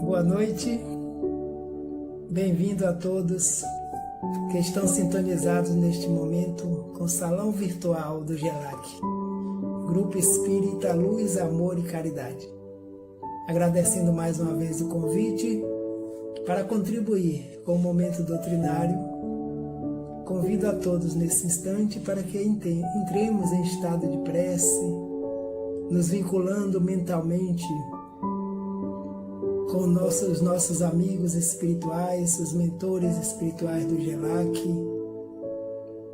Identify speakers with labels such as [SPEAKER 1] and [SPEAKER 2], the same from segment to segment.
[SPEAKER 1] Boa noite, bem-vindo a todos que estão sintonizados neste momento com o Salão Virtual do GELAC, Grupo Espírita Luz, Amor e Caridade. Agradecendo mais uma vez o convite para contribuir com o momento doutrinário, convido a todos nesse instante para que entremos em estado de prece, nos vinculando mentalmente com os nossos amigos espirituais, os mentores espirituais do GELAC,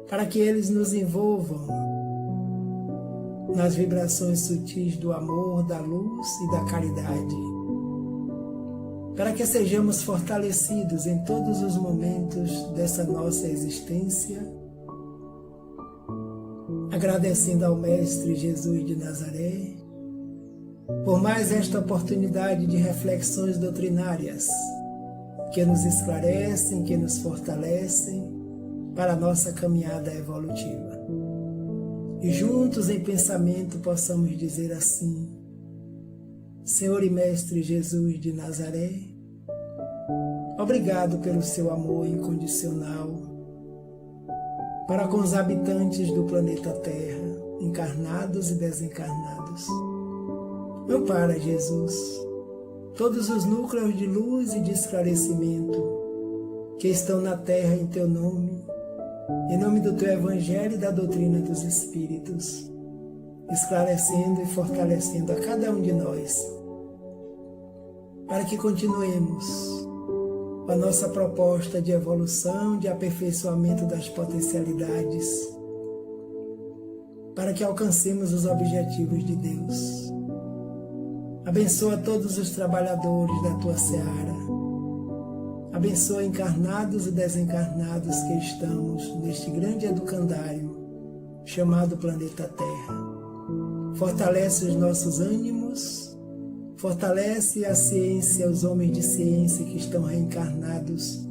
[SPEAKER 1] para que eles nos envolvam nas vibrações sutis do amor, da luz e da caridade, para que sejamos fortalecidos em todos os momentos dessa nossa existência, agradecendo ao Mestre Jesus de Nazaré por mais esta oportunidade de reflexões doutrinárias que nos esclarecem, que nos fortalecem para a nossa caminhada evolutiva. E juntos em pensamento possamos dizer assim: Senhor e Mestre Jesus de Nazaré, obrigado pelo seu amor incondicional para com os habitantes do planeta Terra, encarnados e desencarnados. Ampara, Jesus, todos os núcleos de luz e de esclarecimento que estão na Terra em Teu nome, em nome do Teu Evangelho e da doutrina dos Espíritos, esclarecendo e fortalecendo a cada um de nós, para que continuemos a nossa proposta de evolução, de aperfeiçoamento das potencialidades, para que alcancemos os objetivos de Deus. Abençoa todos os trabalhadores da Tua seara. Abençoa encarnados e desencarnados que estamos neste grande educandário chamado planeta Terra. Fortalece os nossos ânimos, fortalece a ciência, os homens de ciência que estão reencarnados,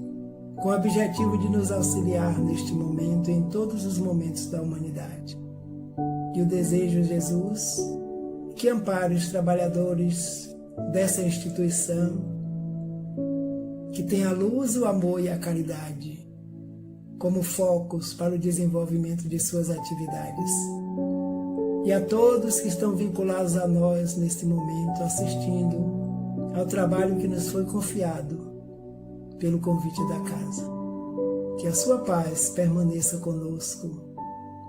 [SPEAKER 1] com o objetivo de nos auxiliar neste momento e em todos os momentos da humanidade. E o desejo, Jesus, que ampare os trabalhadores dessa instituição, que tenha a luz, o amor e a caridade como focos para o desenvolvimento de suas atividades. E a todos que estão vinculados a nós neste momento, assistindo ao trabalho que nos foi confiado pelo convite da casa. Que a sua paz permaneça conosco,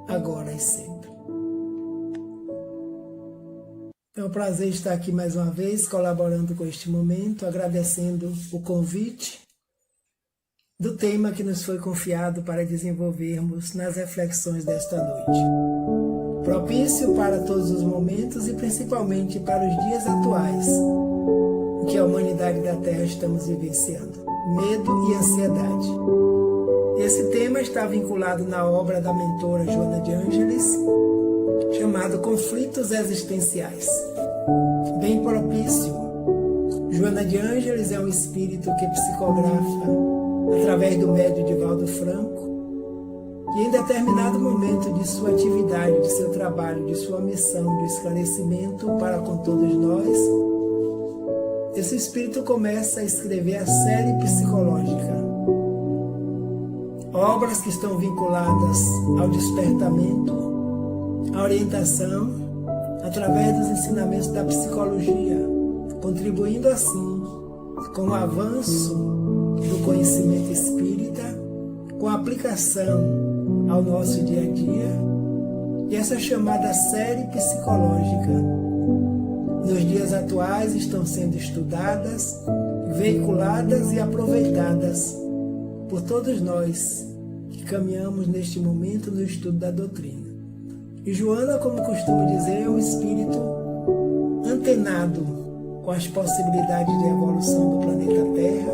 [SPEAKER 1] agora e sempre. É um prazer estar aqui mais uma vez, colaborando com este momento, agradecendo o convite do tema que nos foi confiado para desenvolvermos nas reflexões desta noite. Propício para todos os momentos e principalmente para os dias atuais, em que a humanidade da Terra estamos vivenciando, medo e ansiedade. Esse tema está vinculado na obra da mentora Joana de Ângeles, chamado Conflitos Existenciais. Bem propício. Joana de Ângeles é um espírito que psicografa através do médium Divaldo Franco, e em determinado momento de sua atividade, de seu trabalho, de sua missão de esclarecimento para com todos nós, esse espírito começa a escrever a série psicológica. Obras que estão vinculadas ao despertamento, a orientação através dos ensinamentos da psicologia, contribuindo assim com o avanço do conhecimento espírita, com a aplicação ao nosso dia a dia, e essa chamada série psicológica nos dias atuais estão sendo estudadas, veiculadas e aproveitadas por todos nós que caminhamos neste momento no estudo da doutrina. E Joana, como costumo dizer, é um espírito antenado com as possibilidades de evolução do planeta Terra,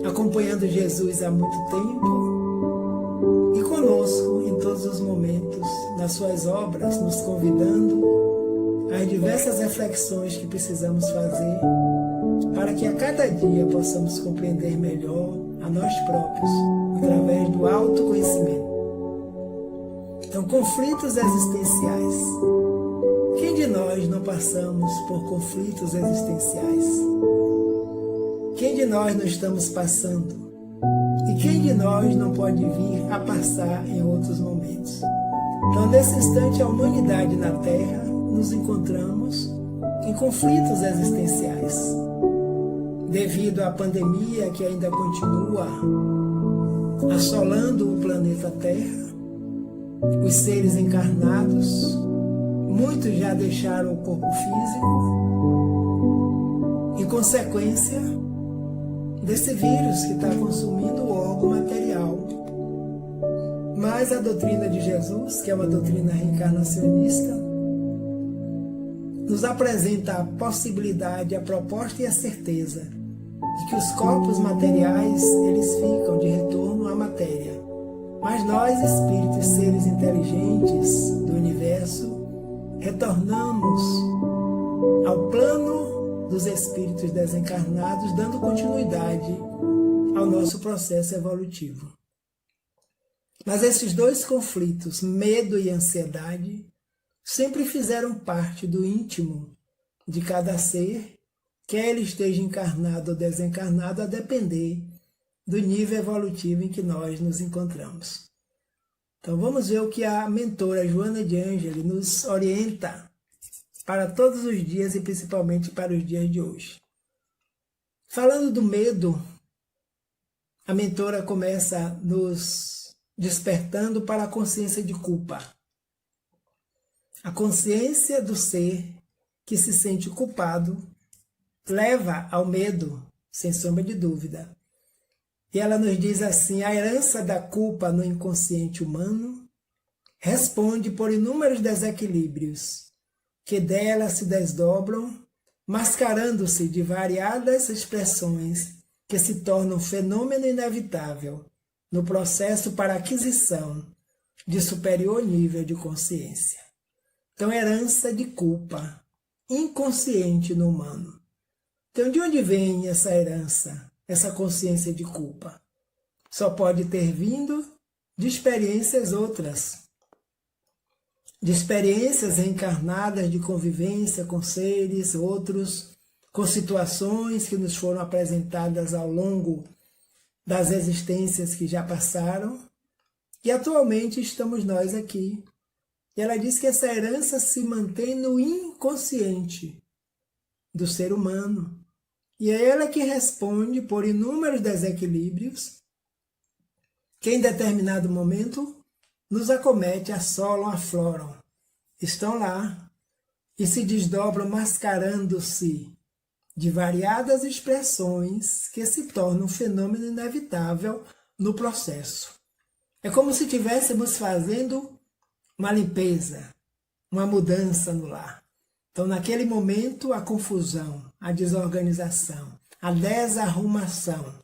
[SPEAKER 1] acompanhando Jesus há muito tempo e conosco em todos os momentos, nas suas obras, nos convidando às diversas reflexões que precisamos fazer para que a cada dia possamos compreender melhor a nós próprios, através do autoconhecimento. Então, conflitos existenciais. Quem de nós não passamos por conflitos existenciais? Quem de nós não estamos passando? E quem de nós não pode vir a passar em outros momentos? Então, nesse instante, a humanidade na Terra, nos encontramos em conflitos existenciais. Devido à pandemia que ainda continua assolando o planeta Terra, os seres encarnados, muitos já deixaram o corpo físico, em consequência desse vírus que está consumindo o órgão material. Mas a doutrina de Jesus, que é uma doutrina reencarnacionista, nos apresenta a possibilidade, a proposta e a certeza de que os corpos materiais, eles ficam de retorno à matéria. Mas nós, espíritos, seres inteligentes do universo, retornamos ao plano dos espíritos desencarnados, dando continuidade ao nosso processo evolutivo. Mas esses dois conflitos, medo e ansiedade, sempre fizeram parte do íntimo de cada ser, quer ele esteja encarnado ou desencarnado, a depender do nível evolutivo em que nós nos encontramos. Então vamos ver o que a mentora Joana de Ângeli nos orienta para todos os dias e principalmente para os dias de hoje. Falando do medo, a mentora começa nos despertando para a consciência de culpa. A consciência do ser que se sente culpado leva ao medo, sem sombra de dúvida. E ela nos diz assim: a herança da culpa no inconsciente humano responde por inúmeros desequilíbrios que dela se desdobram, mascarando-se de variadas expressões que se tornam fenômeno inevitável no processo para a aquisição de superior nível de consciência. Então, herança de culpa inconsciente no humano. Então, de onde vem essa herança, essa consciência de culpa? Só pode ter vindo de experiências outras, de experiências reencarnadas de convivência com seres outros, com situações que nos foram apresentadas ao longo das existências que já passaram, e atualmente estamos nós aqui. E ela diz que essa herança se mantém no inconsciente do ser humano. E é ela que responde por inúmeros desequilíbrios que em determinado momento nos acomete, assolam, afloram. Estão lá e se desdobram mascarando-se de variadas expressões que se tornam um fenômeno inevitável no processo. É como se estivéssemos fazendo uma limpeza, uma mudança no lar. Então, naquele momento, a confusão, a desorganização, a desarrumação,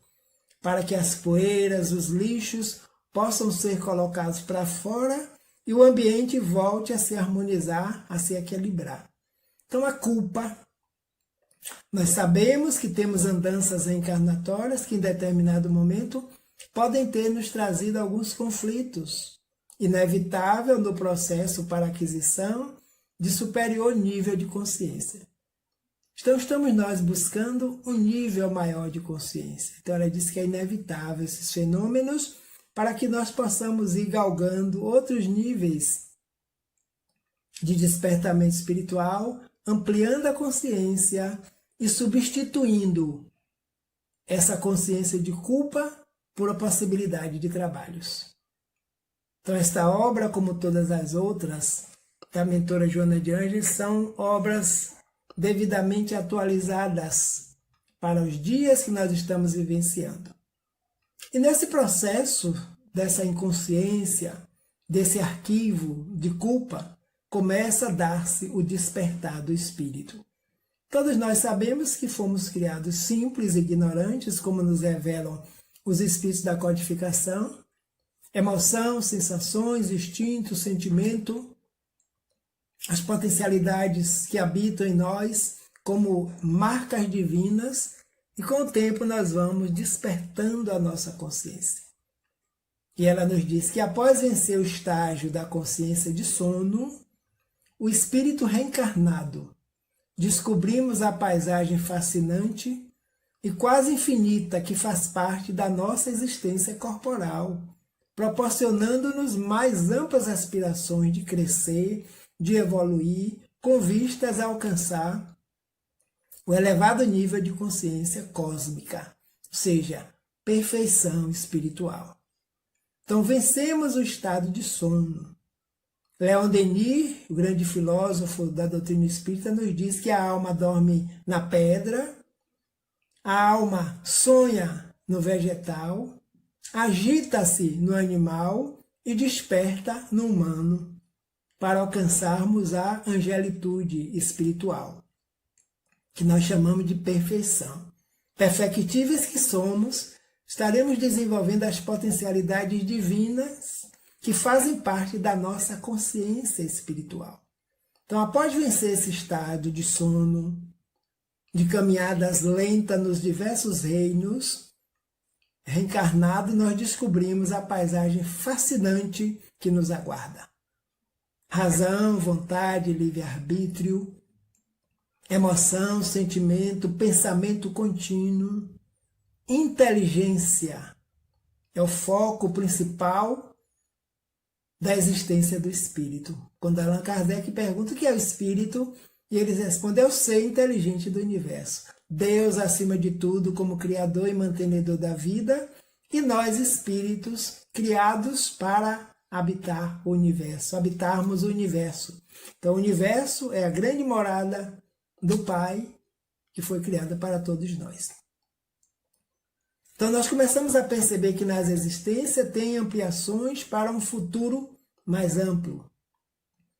[SPEAKER 1] para que as poeiras, os lixos possam ser colocados para fora e o ambiente volte a se harmonizar, a se equilibrar. Então, a culpa, nós sabemos que temos andanças reencarnatórias que em determinado momento podem ter nos trazido alguns conflitos, inevitável no processo para aquisição de superior nível de consciência. Então, estamos nós buscando um nível maior de consciência. Então, ela diz que é inevitável esses fenômenos para que nós possamos ir galgando outros níveis de despertamento espiritual, ampliando a consciência e substituindo essa consciência de culpa por a possibilidade de trabalhos. Então, esta obra, como todas as outras da mentora Joana de Ângeli, são obras devidamente atualizadas para os dias que nós estamos vivenciando. E nesse processo dessa inconsciência, desse arquivo de culpa, começa a dar-se o despertar do espírito. Todos nós sabemos que fomos criados simples e ignorantes, como nos revelam os espíritos da codificação. Emoção, sensações, instinto, sentimento, as potencialidades que habitam em nós como marcas divinas, e com o tempo nós vamos despertando a nossa consciência. E ela nos diz que após vencer o estágio da consciência de sono, o espírito reencarnado, descobrimos a paisagem fascinante e quase infinita que faz parte da nossa existência corporal, proporcionando-nos mais amplas aspirações de crescer, de evoluir, com vistas a alcançar o elevado nível de consciência cósmica, ou seja, perfeição espiritual. Então, vencemos o estado de sono. Leon Denis, o grande filósofo da doutrina espírita, nos diz que a alma dorme na pedra, a alma sonha no vegetal, agita-se no animal e desperta no humano, para alcançarmos a angelitude espiritual, que nós chamamos de perfeição. Perfectíveis que somos, estaremos desenvolvendo as potencialidades divinas que fazem parte da nossa consciência espiritual. Então, após vencer esse estado de sono, de caminhadas lentas nos diversos reinos, reencarnado, nós descobrimos a paisagem fascinante que nos aguarda. Razão, vontade, livre-arbítrio, emoção, sentimento, pensamento contínuo, inteligência é o foco principal da existência do espírito. Quando Allan Kardec pergunta o que é o espírito, e eles respondem: é o ser inteligente do universo. Deus acima de tudo como criador e mantenedor da vida, e nós espíritos criados para habitar o universo, habitarmos o universo. Então o universo é a grande morada do Pai, que foi criada para todos nós. Então nós começamos a perceber que nas existências tem ampliações para um futuro mais amplo,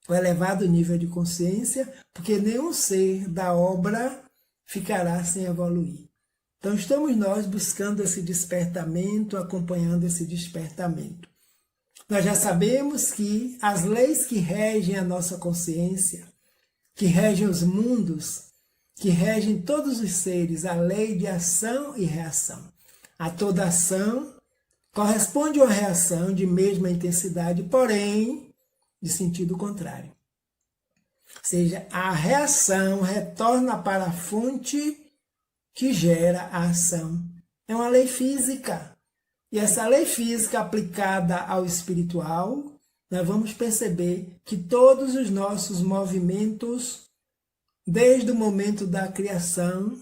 [SPEAKER 1] o elevado nível de consciência, porque nenhum ser da obra ficará sem evoluir. Então estamos nós buscando esse despertamento, acompanhando esse despertamento. Nós já sabemos que as leis que regem a nossa consciência, que regem os mundos, que regem todos os seres, a lei de ação e reação. A toda ação corresponde uma reação de mesma intensidade, porém de sentido contrário. Ou seja, a reação retorna para a fonte que gera a ação. É uma lei física. E essa lei física aplicada ao espiritual, nós vamos perceber que todos os nossos movimentos, desde o momento da criação,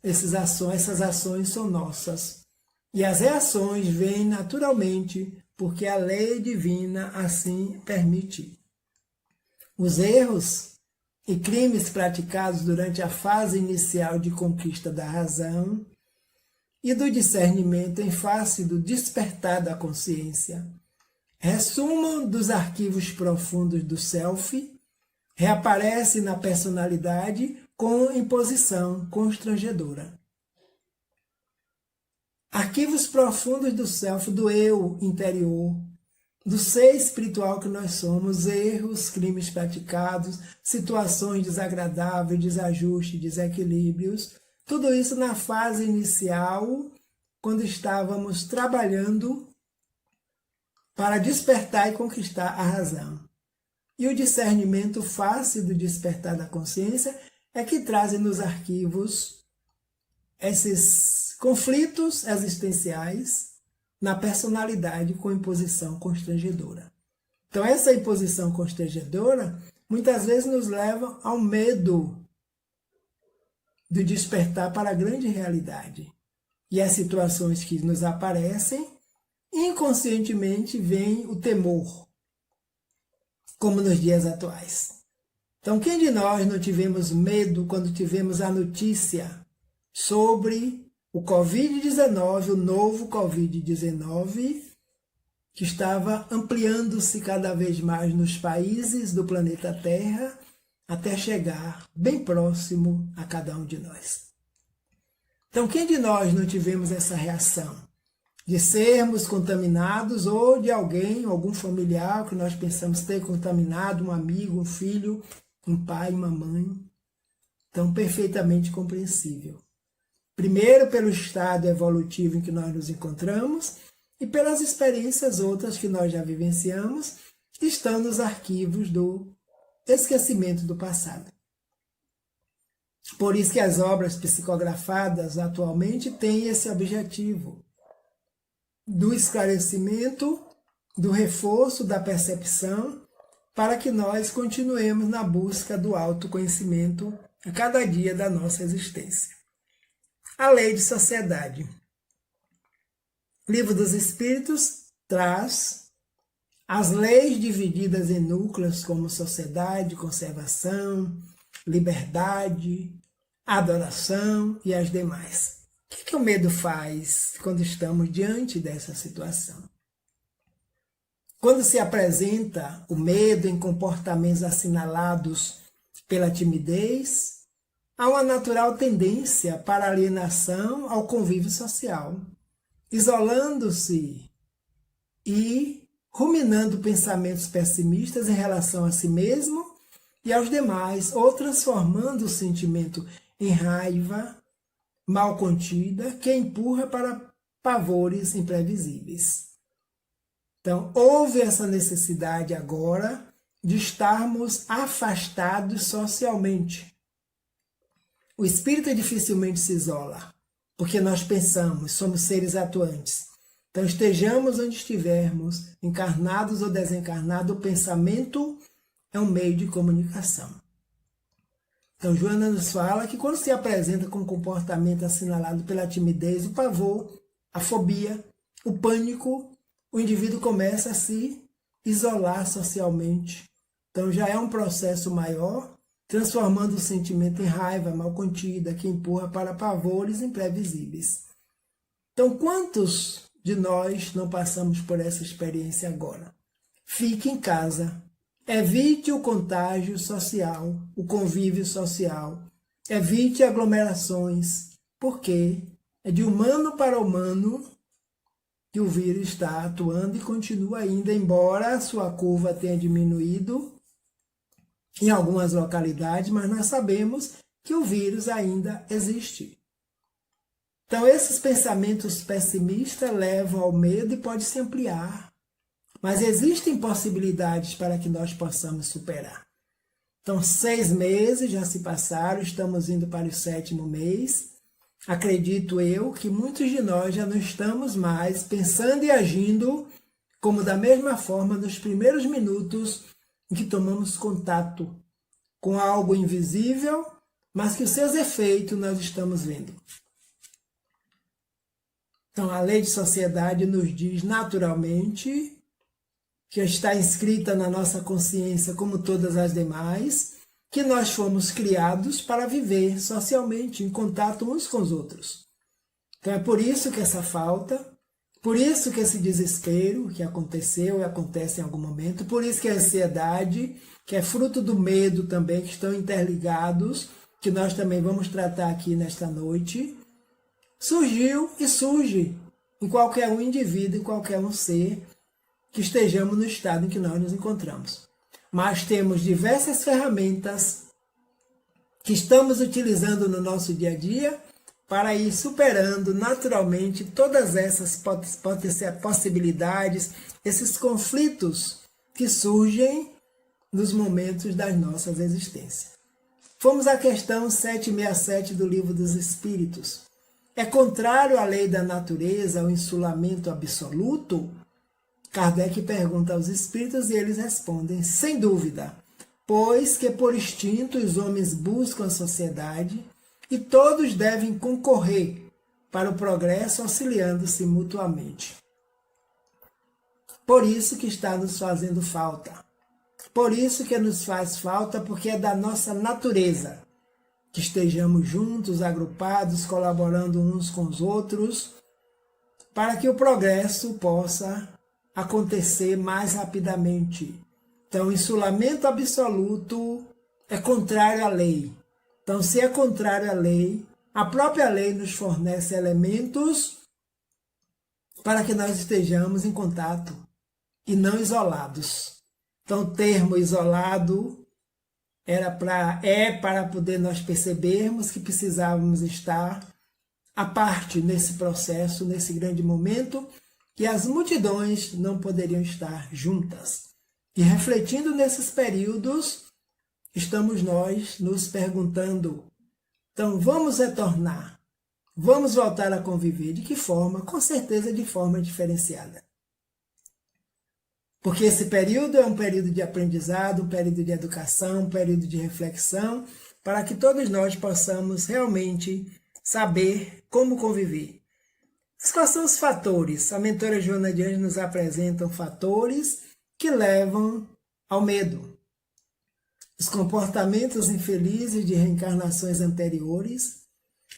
[SPEAKER 1] essas ações são nossas. E as reações vêm naturalmente, porque a lei divina assim permite. Os erros e crimes praticados durante a fase inicial de conquista da razão e do discernimento em face do despertar da consciência ressumam dos arquivos profundos do self, reaparece na personalidade com imposição constrangedora. Arquivos profundos do self, do eu interior, do ser espiritual que nós somos, erros, crimes praticados, situações desagradáveis, desajustes, desequilíbrios, tudo isso na fase inicial, quando estávamos trabalhando para despertar e conquistar a razão. E o discernimento face do despertar da consciência é que trazem nos arquivos esses conflitos existenciais na personalidade com imposição constrangedora. Então essa imposição constrangedora muitas vezes nos leva ao medo do despertar para a grande realidade. E as situações que nos aparecem, inconscientemente vem o temor, como nos dias atuais. Então quem de nós não tivemos medo quando tivemos a notícia sobre o Covid-19, o novo Covid-19, que estava ampliando-se cada vez mais nos países do planeta Terra, até chegar bem próximo a cada um de nós. Então, quem de nós não tivemos essa reação de sermos contaminados ou de alguém, algum familiar que nós pensamos ter contaminado, um amigo, um filho, um pai, uma mãe? Então, perfeitamente compreensível. Primeiro, pelo estado evolutivo em que nós nos encontramos e pelas experiências outras que nós já vivenciamos, que estão nos arquivos do esquecimento do passado. Por isso que as obras psicografadas atualmente têm esse objetivo do esclarecimento, do reforço da percepção, para que nós continuemos na busca do autoconhecimento a cada dia da nossa existência. A lei de sociedade. Livro dos Espíritos traz as leis divididas em núcleos como sociedade, conservação, liberdade, adoração e as demais. O que o medo faz quando estamos diante dessa situação? Quando se apresenta o medo em comportamentos assinalados pela timidez, há uma natural tendência para alienação ao convívio social, isolando-se e ruminando pensamentos pessimistas em relação a si mesmo e aos demais, ou transformando o sentimento em raiva mal contida que empurra para pavores imprevisíveis. Então, houve essa necessidade agora de estarmos afastados socialmente. O espírito dificilmente se isola, porque nós pensamos, somos seres atuantes. Então, estejamos onde estivermos, encarnados ou desencarnados, o pensamento é um meio de comunicação. Então, Joana nos fala que quando se apresenta com um comportamento assinalado pela timidez, o pavor, a fobia, o pânico, o indivíduo começa a se isolar socialmente. Então, já é um processo maior, transformando o sentimento em raiva mal contida, que empurra para pavores imprevisíveis. Então, quantos de nós não passamos por essa experiência agora? Fique em casa. Evite o contágio social, o convívio social. Evite aglomerações, porque é de humano para humano que o vírus está atuando e continua ainda, embora a sua curva tenha diminuído em algumas localidades, mas nós sabemos que o vírus ainda existe. Então, esses pensamentos pessimistas levam ao medo e pode se ampliar. Mas existem possibilidades para que nós possamos superar. Então, 6 meses já se passaram, estamos indo para o 7º mês. Acredito eu que muitos de nós já não estamos mais pensando e agindo como da mesma forma nos primeiros minutos em que tomamos contato com algo invisível, mas que os seus efeitos nós estamos vendo. Então, a lei de sociedade nos diz naturalmente, que está inscrita na nossa consciência como todas as demais, que nós fomos criados para viver socialmente, em contato uns com os outros. Então é por isso que essa falta, por isso que esse desespero que aconteceu e acontece em algum momento, por isso que a ansiedade, que é fruto do medo também, que estão interligados, que nós também vamos tratar aqui nesta noite, surgiu e surge em qualquer um indivíduo, em qualquer um ser, que estejamos no estado em que nós nos encontramos. Mas temos diversas ferramentas que estamos utilizando no nosso dia a dia para ir superando naturalmente todas essas possibilidades, esses conflitos que surgem nos momentos das nossas existências. Fomos à questão 767 do Livro dos Espíritos. É contrário à lei da natureza o insulamento absoluto? Kardec pergunta aos espíritos e eles respondem, sem dúvida, pois que por instinto os homens buscam a sociedade e todos devem concorrer para o progresso auxiliando-se mutuamente. Por isso que está nos fazendo falta. Por isso que nos faz falta, porque é da nossa natureza que estejamos juntos, agrupados, colaborando uns com os outros, para que o progresso possa acontecer mais rapidamente. Então, o insulamento absoluto é contrário à lei. Então, se é contrário à lei, a própria lei nos fornece elementos para que nós estejamos em contato e não isolados. Então, o termo isolado para poder nós percebermos que precisávamos estar à parte nesse processo, nesse grande momento, que as multidões não poderiam estar juntas. E refletindo nesses períodos, estamos nós nos perguntando Então, vamos retornar. Vamos voltar a conviver. De que forma? Com certeza de forma diferenciada. Porque esse período é um período de aprendizado, um período de educação, um período de reflexão, para que todos nós possamos realmente saber como conviver. Quais são os fatores? A mentora Joana de Anjos nos apresenta fatores que levam ao medo. Os comportamentos infelizes de reencarnações anteriores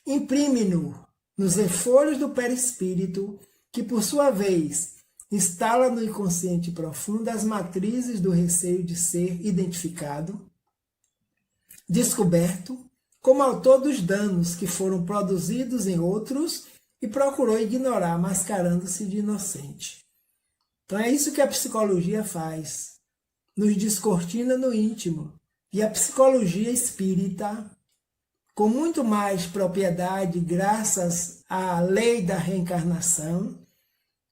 [SPEAKER 1] imprimem-no nos refolhos do perispírito, que por sua vez instala no inconsciente profundo as matrizes do receio de ser identificado, descoberto, como autor dos danos que foram produzidos em outros e procurou ignorar, mascarando-se de inocente. Então é isso que a psicologia faz, nos descortina no íntimo. E a psicologia espírita, com muito mais propriedade, graças à lei da reencarnação,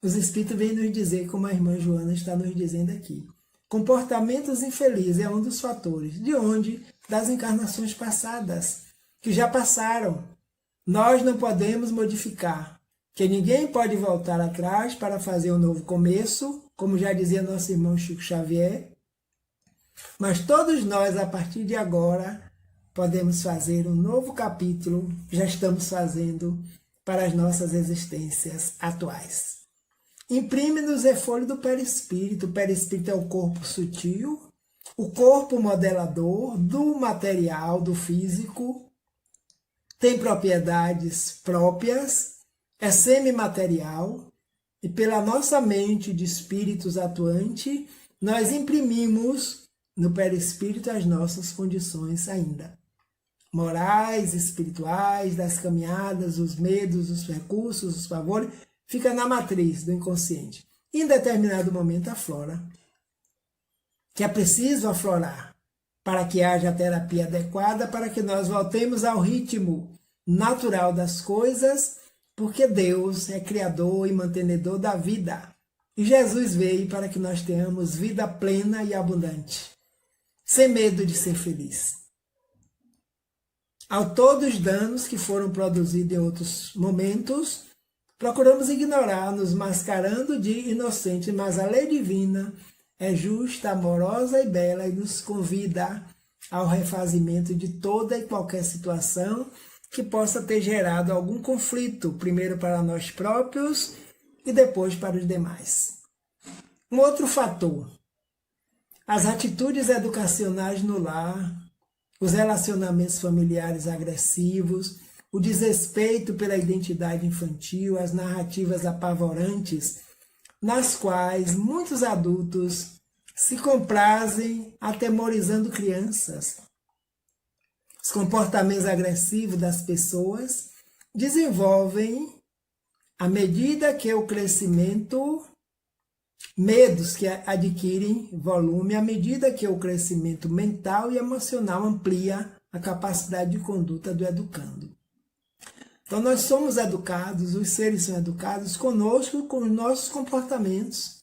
[SPEAKER 1] os espíritos vêm nos dizer, como a irmã Joana está nos dizendo aqui, comportamentos infelizes é um dos fatores. De onde? Das encarnações passadas, que já passaram. Nós não podemos modificar, que ninguém pode voltar atrás para fazer um novo começo, como já dizia nosso irmão Chico Xavier, mas todos nós, a partir de agora, podemos fazer um novo capítulo, já estamos fazendo para as nossas existências atuais. Imprime-nos o refolho do perispírito. O perispírito é o corpo sutil, o corpo modelador do material, do físico, tem propriedades próprias, é semimaterial, e pela nossa mente de espíritos atuante, nós imprimimos no perispírito as nossas condições ainda morais, espirituais, das caminhadas, os medos, os recursos, os favores, fica na matriz do inconsciente. Em determinado momento aflora, que é preciso aflorar para que haja a terapia adequada, para que nós voltemos ao ritmo natural das coisas, porque Deus é criador e mantenedor da vida. E Jesus veio para que nós tenhamos vida plena e abundante, sem medo de ser feliz. Ao todos os danos que foram produzidos em outros momentos, procuramos ignorar, nos mascarando de inocentes, mas a lei divina é justa, amorosa e bela e nos convida ao refazimento de toda e qualquer situação que possa ter gerado algum conflito, primeiro para nós próprios e depois para os demais. Um outro fator: as atitudes educacionais no lar, os relacionamentos familiares agressivos, o desrespeito pela identidade infantil, as narrativas apavorantes, nas quais muitos adultos se comprazem atemorizando crianças. Os comportamentos agressivos das pessoas desenvolvem, à medida que o crescimento, medos que adquirem volume, à medida que o crescimento mental e emocional amplia a capacidade de conduta do educando. Então nós somos educados, os seres são educados conosco, com os nossos comportamentos.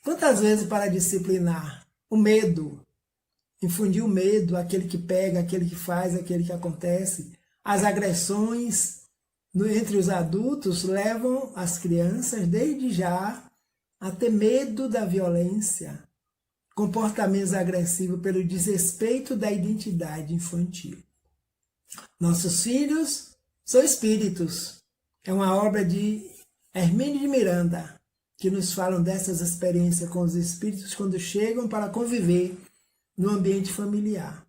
[SPEAKER 1] Quantas vezes para disciplinar o medo, infundir o medo, aquele que pega, aquele que faz, aquele que acontece, as agressões entre os adultos levam as crianças desde já a ter medo da violência, comportamentos agressivos pelo desrespeito da identidade infantil. Nossos filhos são espíritos. É uma obra de Hermínio de Miranda, que nos falam dessas experiências com os espíritos quando chegam para conviver no ambiente familiar.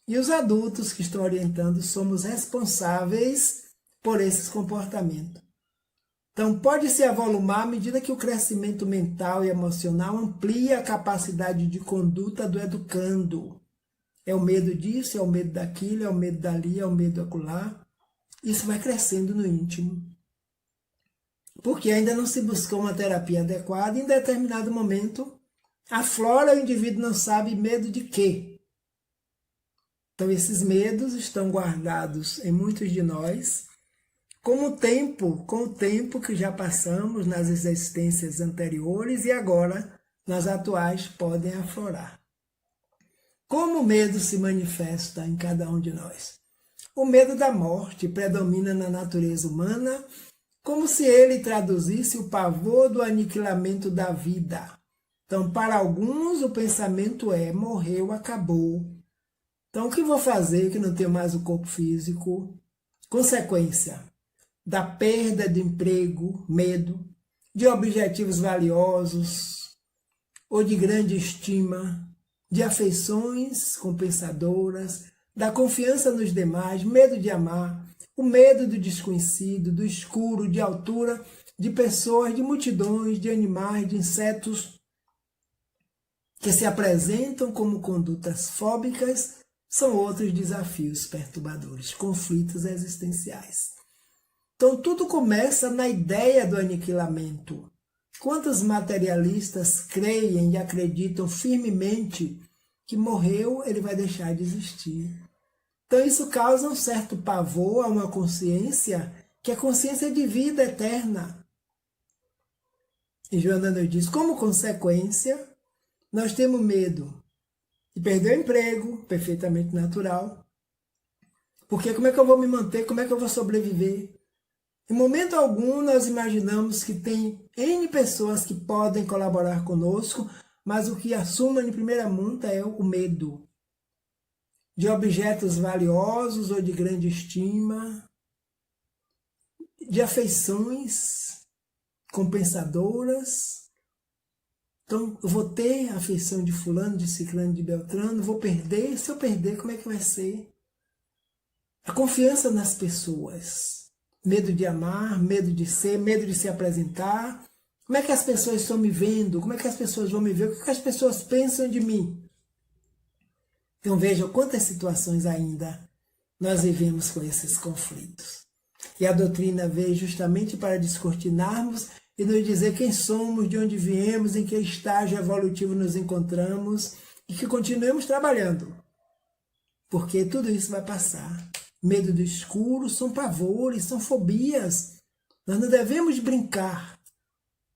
[SPEAKER 1] E os adultos que estão orientando somos responsáveis por esses comportamentos. Então, pode se avolumar à medida que o crescimento mental e emocional amplia a capacidade de conduta do educando. É o medo disso, é o medo daquilo, é o medo dali, é o medo acolá. Isso vai crescendo no íntimo. Porque ainda não se buscou uma terapia adequada, e em determinado momento aflora, o indivíduo não sabe medo de quê. Então esses medos estão guardados em muitos de nós, com o tempo que já passamos nas existências anteriores e agora nas atuais podem aflorar. Como o medo se manifesta em cada um de nós? O medo da morte predomina na natureza humana, como se ele traduzisse o pavor do aniquilamento da vida. Então, para alguns, o pensamento é: morreu, acabou. Então, o que vou fazer que não tenho mais o corpo físico? Consequência da perda de emprego, medo, de objetivos valiosos ou de grande estima, de afeições compensadoras, da confiança nos demais, medo de amar, o medo do desconhecido, do escuro, de altura, de pessoas, de multidões, de animais, de insetos que se apresentam como condutas fóbicas, são outros desafios perturbadores, conflitos existenciais. Então, tudo começa na ideia do aniquilamento. Quantos materialistas creem e acreditam firmemente que morreu, ele vai deixar de existir? Então, isso causa um certo pavor a uma consciência, que é a consciência de vida eterna. E Joana nos diz, como consequência, nós temos medo de perder o emprego, perfeitamente natural. Porque como é que eu vou me manter? Como é que eu vou sobreviver? Em momento algum, nós imaginamos que tem N pessoas que podem colaborar conosco, mas o que assuma em primeira monta é o medo de objetos valiosos ou de grande estima, de afeições compensadoras. Então, eu vou ter a afeição de fulano, de ciclano, de beltrano, vou perder. Se eu perder, como é que vai ser? A confiança nas pessoas. Medo de amar, medo de ser, medo de se apresentar. Como é que as pessoas estão me vendo? Como é que as pessoas vão me ver? O que as pessoas pensam de mim? Então vejam quantas situações ainda nós vivemos com esses conflitos. E a doutrina veio justamente para descortinarmos e nos dizer quem somos, de onde viemos, em que estágio evolutivo nos encontramos e que continuemos trabalhando. Porque tudo isso vai passar. Medo do escuro são pavores, são fobias. Nós não devemos brincar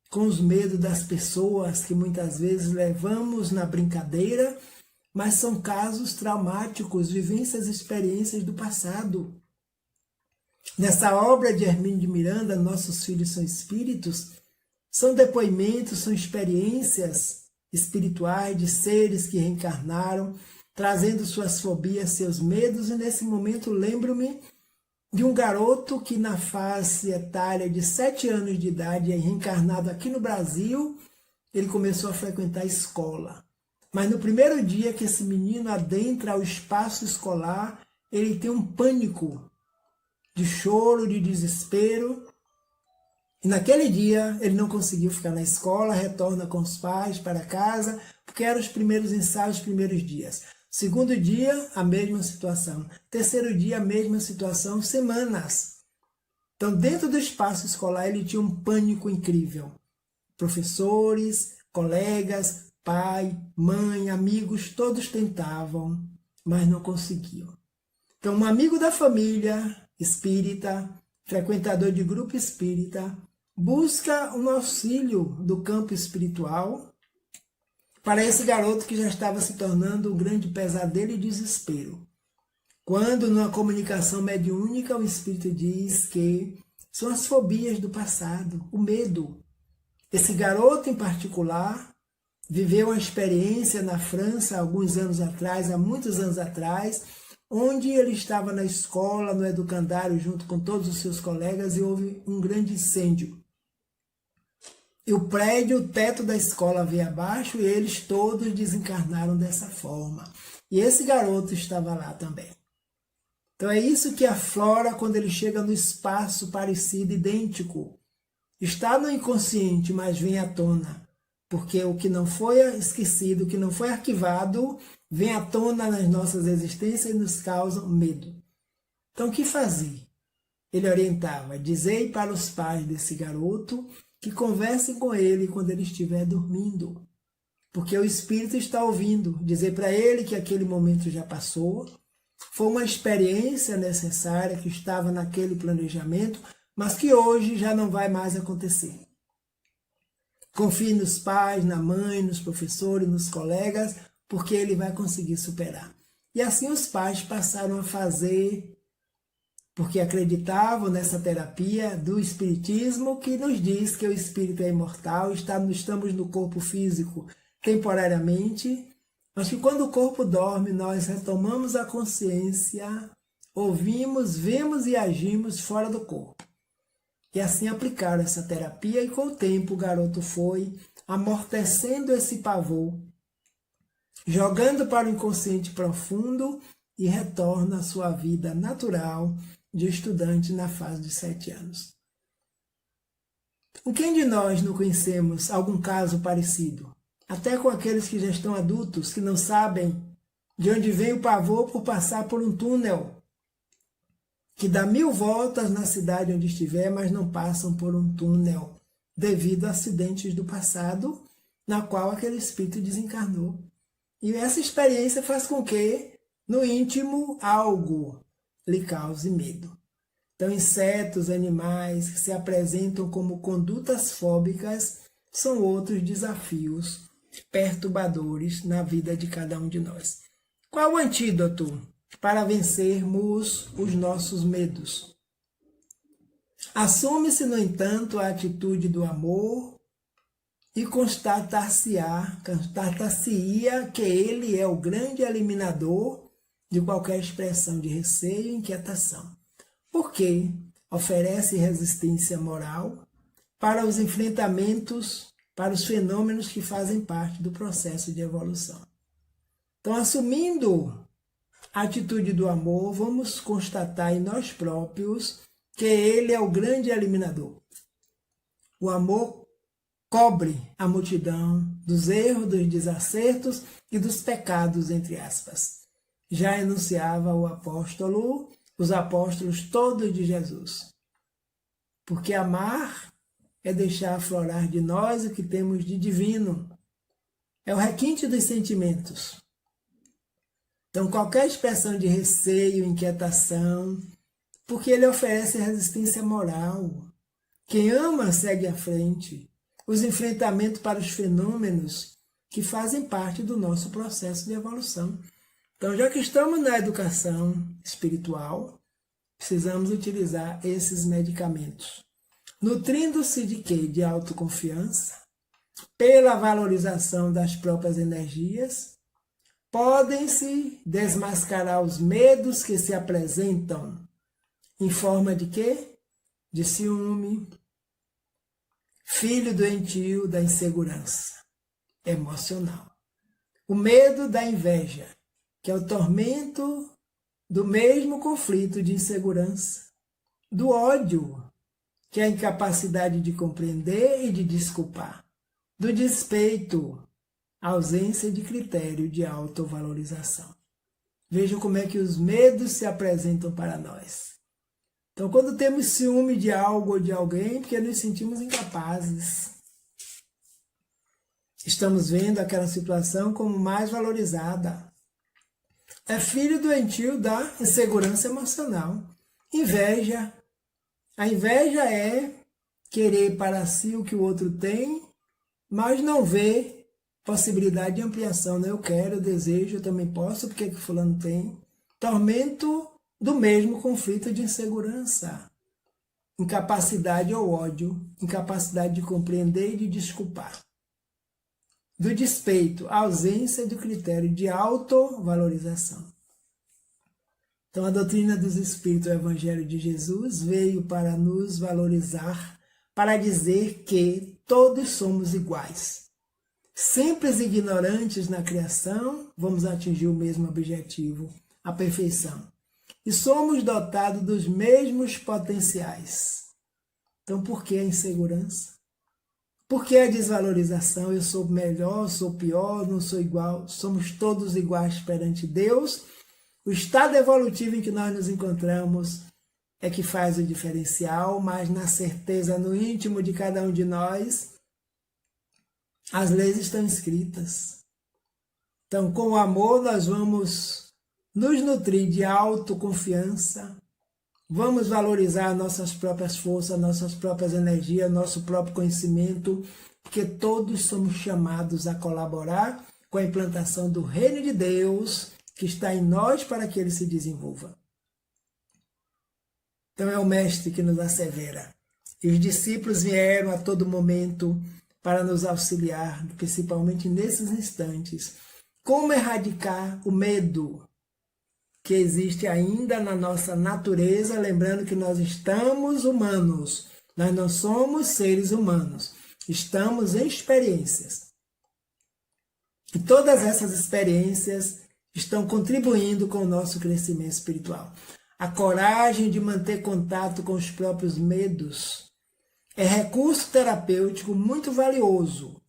[SPEAKER 1] com os medos das pessoas que muitas vezes levamos na brincadeira, mas são casos traumáticos, vivências e experiências do passado. Nessa obra de Hermínio de Miranda, Nossos Filhos são Espíritos, são depoimentos, são experiências espirituais de seres que reencarnaram, trazendo suas fobias, seus medos, e nesse momento lembro-me de um garoto que na fase etária de 7 anos de idade, reencarnado aqui no Brasil, ele começou a frequentar a escola. Mas no primeiro dia que esse menino adentra ao espaço escolar, ele tem um pânico de choro, de desespero. E naquele dia ele não conseguiu ficar na escola, retorna com os pais para casa, porque eram os primeiros ensaios, os primeiros dias. Segundo dia, a mesma situação. Terceiro dia, a mesma situação, semanas. Então, dentro do espaço escolar, ele tinha um pânico incrível. Professores, colegas, pai, mãe, amigos, todos tentavam, mas não conseguiam. Então, um amigo da família espírita, frequentador de grupo espírita, busca um auxílio do campo espiritual para esse garoto que já estava se tornando um grande pesadelo e desespero. Quando, numa comunicação mediúnica, o espírito diz que são as fobias do passado, o medo. Esse garoto em particular viveu uma experiência na França há alguns anos atrás, há muitos anos atrás, onde ele estava na escola, no educandário, junto com todos os seus colegas, e houve um grande incêndio. E o prédio, o teto da escola veio abaixo e eles todos desencarnaram dessa forma. E esse garoto estava lá também. Então é isso que aflora quando ele chega no espaço parecido, idêntico. Está no inconsciente, mas vem à tona. Porque o que não foi esquecido, o que não foi arquivado, vem à tona nas nossas existências e nos causa medo. Então o que fazer? Ele orientava, dizei para os pais desse garoto que conversem com ele quando ele estiver dormindo. Porque o espírito está ouvindo. Dizer para ele que aquele momento já passou, foi uma experiência necessária que estava naquele planejamento, mas que hoje já não vai mais acontecer. Confie nos pais, na mãe, nos professores, nos colegas, porque ele vai conseguir superar. E assim os pais passaram a fazer porque acreditavam nessa terapia do espiritismo que nos diz que o espírito é imortal, estamos no corpo físico temporariamente, mas que quando o corpo dorme, nós retomamos a consciência, ouvimos, vemos e agimos fora do corpo. E assim aplicaram essa terapia, e com o tempo o garoto foi amortecendo esse pavor, jogando para o inconsciente profundo e retorna à sua vida natural de estudante na fase de 7 anos. Quem de nós não conhecemos algum caso parecido? Até com aqueles que já estão adultos, que não sabem de onde vem o pavor por passar por um túnel que dá 1000 voltas na cidade onde estiver, mas não passam por um túnel devido a acidentes do passado, na qual aquele espírito desencarnou. E essa experiência faz com que, no íntimo, algo lhe cause medo. Então, insetos, animais que se apresentam como condutas fóbicas são outros desafios perturbadores na vida de cada um de nós. Qual o antídoto para vencermos os nossos medos? Assume-se, no entanto, a atitude do amor e constatar-se-ia que ele é o grande eliminador de qualquer expressão de receio e inquietação, porque oferece resistência moral para os enfrentamentos, para os fenômenos que fazem parte do processo de evolução. Então, assumindo a atitude do amor, vamos constatar em nós próprios que ele é o grande eliminador. O amor cobre a multidão dos erros, dos desacertos e dos pecados, entre aspas. Já enunciava os apóstolos todos de Jesus. Porque amar é deixar aflorar de nós o que temos de divino. É o requinte dos sentimentos. Então, qualquer expressão de receio, inquietação, porque ele oferece resistência moral. Quem ama segue à frente. Os enfrentamentos para os fenômenos que fazem parte do nosso processo de evolução. Então, já que estamos na educação espiritual, precisamos utilizar esses medicamentos. Nutrindo-se de quê? De autoconfiança, pela valorização das próprias energias, podem-se desmascarar os medos que se apresentam em forma de quê? De ciúme, filho doentio da insegurança emocional. O medo da inveja, que é o tormento do mesmo conflito de insegurança. Do ódio, que é a incapacidade de compreender e de desculpar. Do despeito, a ausência de critério de autovalorização. Vejam como é que os medos se apresentam para nós. Então, quando temos ciúme de algo ou de alguém, porque nos sentimos incapazes, estamos vendo aquela situação como mais valorizada. É filho doentio da insegurança emocional. Inveja. A inveja é querer para si o que o outro tem, mas não vê possibilidade de ampliação. Né? Eu quero, eu desejo, eu também posso, porque que fulano tem. Tormento do mesmo conflito de insegurança. Incapacidade ou ódio, incapacidade de compreender e de desculpar. Do despeito, a ausência do critério de autovalorização. Então, a doutrina dos Espíritos, o Evangelho de Jesus, veio para nos valorizar, para dizer que todos somos iguais. Simples e ignorantes na criação, vamos atingir o mesmo objetivo, a perfeição. E somos dotados dos mesmos potenciais. Então, por que a insegurança? Por que a desvalorização? Eu sou melhor, sou pior, não sou igual. Somos todos iguais perante Deus. O estado evolutivo em que nós nos encontramos é que faz o diferencial, mas na certeza, no íntimo de cada um de nós, as leis estão escritas. Então, com o amor, nós vamos nos nutrir de autoconfiança, vamos valorizar nossas próprias forças, nossas próprias energias, nosso próprio conhecimento, porque todos somos chamados a colaborar com a implantação do reino de Deus, que está em nós para que ele se desenvolva. Então é o Mestre que nos assevera. E os discípulos vieram a todo momento para nos auxiliar, principalmente nesses instantes. Como erradicar o medo que existe ainda na nossa natureza, lembrando que nós estamos humanos, nós não somos seres humanos, estamos em experiências. E todas essas experiências estão contribuindo com o nosso crescimento espiritual. A coragem de manter contato com os próprios medos é recurso terapêutico muito valioso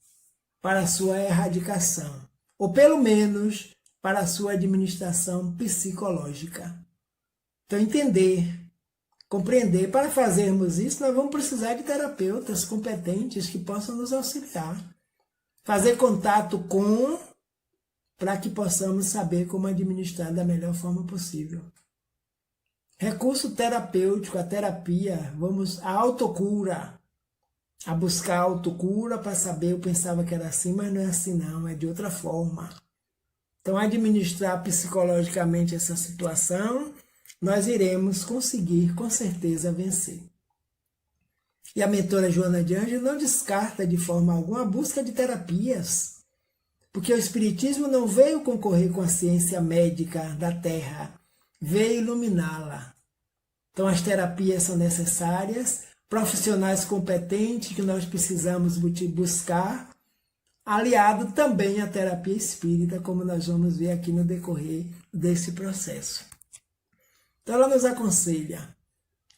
[SPEAKER 1] para a sua erradicação, ou pelo menos para a sua administração psicológica. Então, entender, compreender, para fazermos isso, nós vamos precisar de terapeutas competentes que possam nos auxiliar. Fazer contato com, para que possamos saber como administrar da melhor forma possível. Recurso terapêutico, a terapia, a autocura, a buscar a autocura para saber, eu pensava que era assim, mas não é assim não, é de outra forma. Então, administrar psicologicamente essa situação, nós iremos conseguir, com certeza, vencer. E a mentora Joana de Ângeles não descarta de forma alguma a busca de terapias, porque o Espiritismo não veio concorrer com a ciência médica da Terra, veio iluminá-la. Então, as terapias são necessárias, profissionais competentes que nós precisamos buscar, aliado também à terapia espírita, como nós vamos ver aqui no decorrer desse processo. Então, ela nos aconselha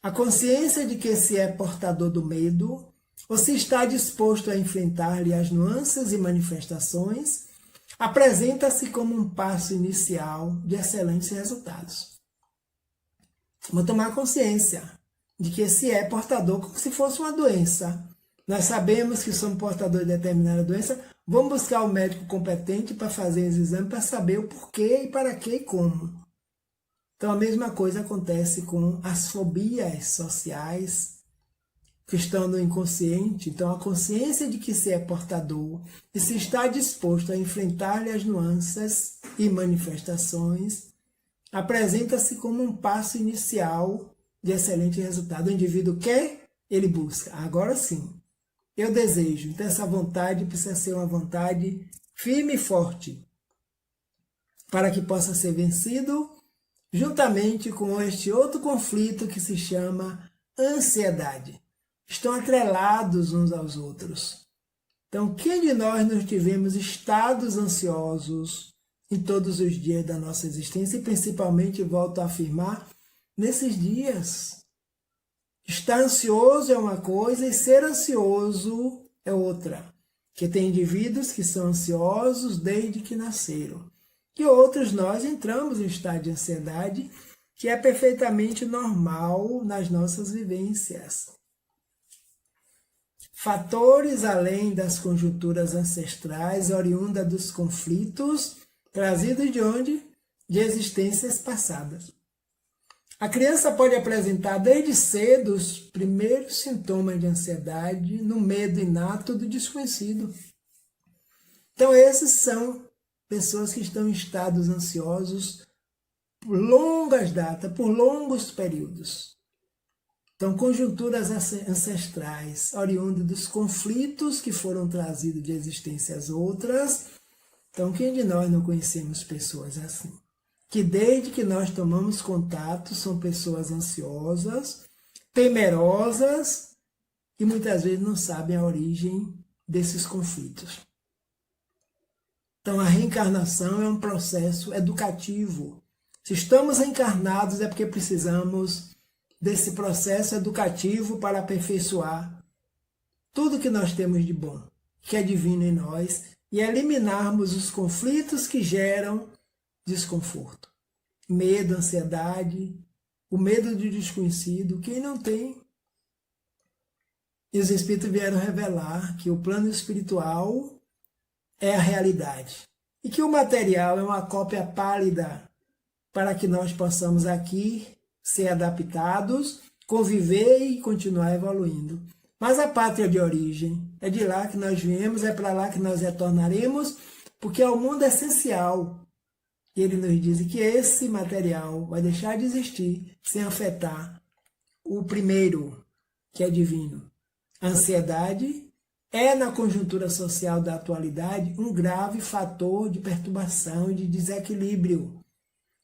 [SPEAKER 1] a consciência de que se é portador do medo, ou se está disposto a enfrentar-lhe as nuances e manifestações, apresenta-se como um passo inicial de excelentes resultados. Vamos tomar consciência de que se é portador como se fosse uma doença. Nós sabemos que somos portadores de determinada doença, vamos buscar o médico competente para fazer os exames, para saber o porquê e para que e como. Então a mesma coisa acontece com as fobias sociais que estão no inconsciente. Então a consciência de que se é portador e se está disposto a enfrentar-lhe as nuances e manifestações, apresenta-se como um passo inicial de excelente resultado. O indivíduo quer, ele busca. Agora sim, eu desejo. Então essa vontade precisa ser uma vontade firme e forte, para que possa ser vencido, juntamente com este outro conflito que se chama ansiedade. Estão atrelados uns aos outros. Então, quem de nós não tivemos estados ansiosos em todos os dias da nossa existência, e principalmente, volto a afirmar, nesses dias? Estar ansioso é uma coisa e ser ansioso é outra. Que tem indivíduos que são ansiosos desde que nasceram. E outros nós entramos em estado de ansiedade, que é perfeitamente normal nas nossas vivências. Fatores além das conjunturas ancestrais, oriundas dos conflitos, trazidos de onde? De existências passadas. A criança pode apresentar desde cedo os primeiros sintomas de ansiedade no medo inato do desconhecido. Então esses são pessoas que estão em estados ansiosos por longas datas, por longos períodos. Então, conjunturas ancestrais, oriundas dos conflitos que foram trazidos de existências outras. Então, quem de nós não conhecemos pessoas assim? Que desde que nós tomamos contato, são pessoas ansiosas, temerosas e muitas vezes não sabem a origem desses conflitos. Então, a reencarnação é um processo educativo. Se estamos reencarnados é porque precisamos desse processo educativo para aperfeiçoar tudo que nós temos de bom, que é divino em nós, e eliminarmos os conflitos que geram desconforto. Medo, ansiedade, o medo do desconhecido, quem não tem? E os Espíritos vieram revelar que o plano espiritual é a realidade e que o material é uma cópia pálida para que nós possamos aqui ser adaptados, conviver e continuar evoluindo. Mas a pátria de origem é de lá que nós viemos, é para lá que nós retornaremos, porque é o mundo essencial. E ele nos diz que esse material vai deixar de existir sem afetar o primeiro, que é divino. A ansiedade é, na conjuntura social da atualidade, um grave fator de perturbação e de desequilíbrio,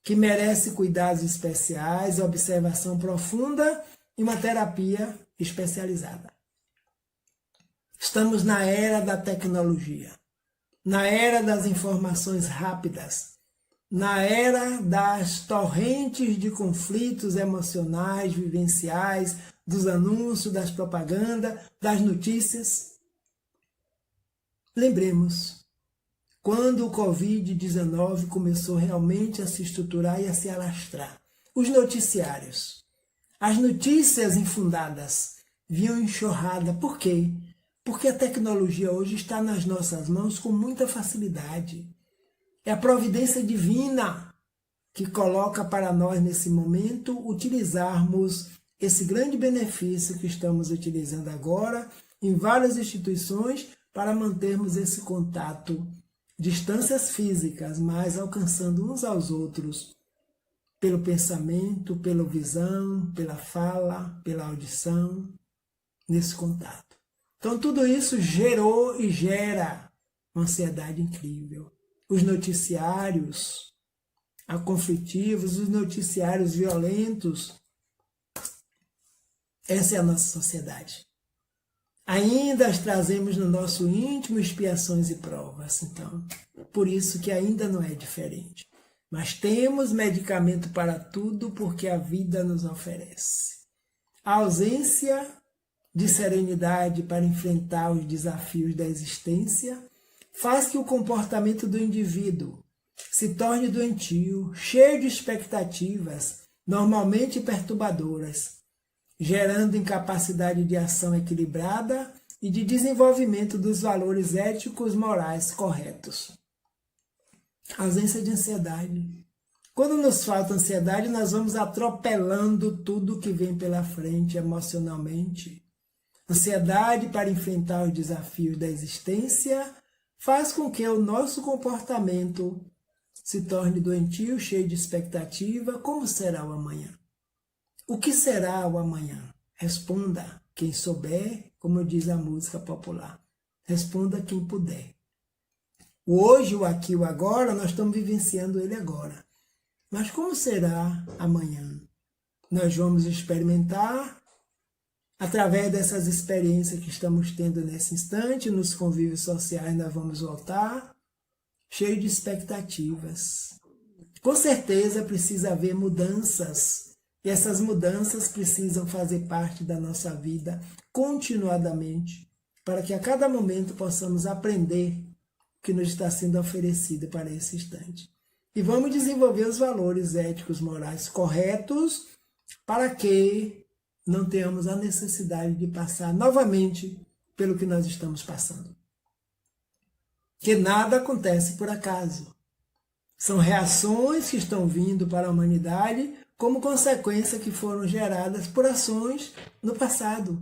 [SPEAKER 1] que merece cuidados especiais, observação profunda e uma terapia especializada. Estamos na era da tecnologia, na era das informações rápidas, na era das torrentes de conflitos emocionais, vivenciais, dos anúncios, das propagandas, das notícias. Lembremos, quando o Covid-19 começou realmente a se estruturar e a se alastrar, os noticiários, as notícias infundadas vinham enxurrada. Por quê? Porque a tecnologia hoje está nas nossas mãos com muita facilidade. É a providência divina que coloca para nós, nesse momento, utilizarmos esse grande benefício que estamos utilizando agora em várias instituições para mantermos esse contato, distâncias físicas, mas alcançando uns aos outros pelo pensamento, pela visão, pela fala, pela audição, nesse contato. Então tudo isso gerou e gera uma ansiedade incrível. Os noticiários conflitivos, os noticiários violentos, essa é a nossa sociedade. Ainda as trazemos no nosso íntimo expiações e provas, então, por isso que ainda não é diferente. Mas temos medicamento para tudo porque a vida nos oferece. A ausência de serenidade para enfrentar os desafios da existência faz que o comportamento do indivíduo se torne doentio, cheio de expectativas, normalmente perturbadoras, gerando incapacidade de ação equilibrada e de desenvolvimento dos valores éticos morais corretos. Ausência de ansiedade. Quando nos falta ansiedade, nós vamos atropelando tudo que vem pela frente emocionalmente. Ansiedade para enfrentar os desafios da existência faz com que o nosso comportamento se torne doentio, cheio de expectativa. Como será o amanhã? O que será o amanhã? Responda quem souber, como diz a música popular. Responda quem puder. O hoje, o aqui, o agora, nós estamos vivenciando ele agora. Mas como será amanhã? Nós vamos experimentar, através dessas experiências que estamos tendo nesse instante, nos convívios sociais nós vamos voltar, cheio de expectativas. Com certeza precisa haver mudanças, e essas mudanças precisam fazer parte da nossa vida continuadamente, para que a cada momento possamos aprender o que nos está sendo oferecido para esse instante. E vamos desenvolver os valores éticos, morais corretos, para que não tenhamos a necessidade de passar novamente pelo que nós estamos passando. Que nada acontece por acaso. São reações que estão vindo para a humanidade como consequência que foram geradas por ações no passado,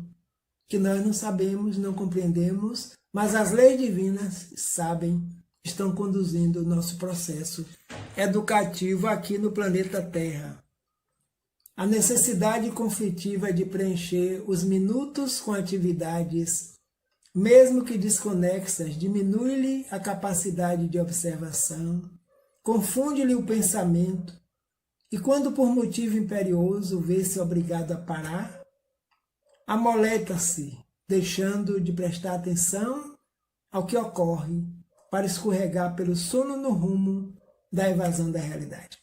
[SPEAKER 1] que nós não sabemos, não compreendemos, mas as leis divinas sabem, estão conduzindo o nosso processo educativo aqui no planeta Terra. A necessidade conflitiva de preencher os minutos com atividades, mesmo que desconexas, diminui-lhe a capacidade de observação, confunde-lhe o pensamento, e quando por motivo imperioso vê-se obrigado a parar, amoleta-se, deixando de prestar atenção ao que ocorre, para escorregar pelo sono no rumo da evasão da realidade.